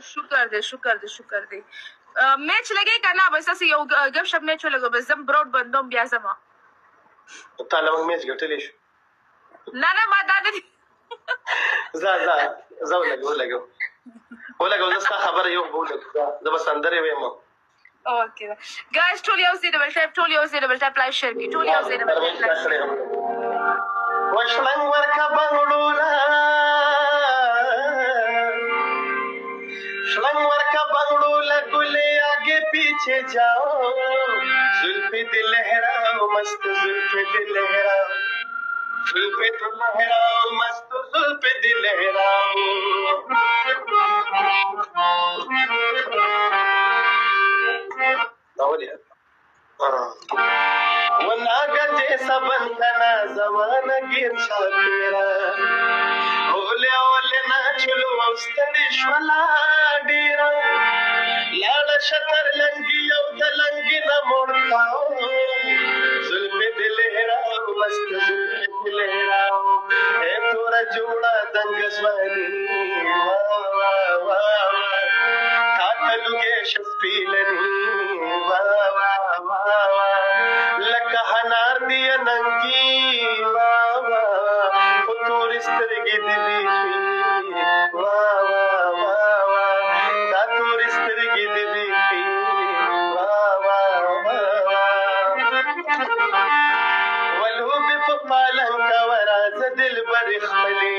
شکر دی میچ لګی کنه بس اسی یو غب شپ میچ لګو بس زم براډ بندوم بیا زما تعالی موږ میچ ګټلی شو نه ما دا نه زه ولګو زه ستا خبره یو بولګو زه به سندرې ویم اوکې ګایز ټول یو ځای ډبل ټایپ لایک شیر کړئ ټول یو ځای ډبل ټایپ وشلنګ ورکه بنګړوله شلنگ ورکا بنگڑولا گلے آگے پیچھے جاؤ زلفی دل لہراؤ مست زلفی دل لہراؤ زلفی دل لہراؤ مست زلفی دل لہراؤ وناگا جیسا بندنا زمان گیر شاکیرا اولے اولے ناچلو اوستدی شولا ډیرا لاړ شتر لنګي او د لنګي نه مړکاو زلفې دې لهراو مست زلفې دې لهراو اے تورا جوړا دنګ سوالي وا وا وا کاتلوګې شسپیلني وا وا وا لکه هنار دی ننګي وا وا تور سترګې دې بیخي وا وا وا وا دا تور سترګې دې بیخي وا وا وا ولو په پالنګ ورا ز دل بر خپلې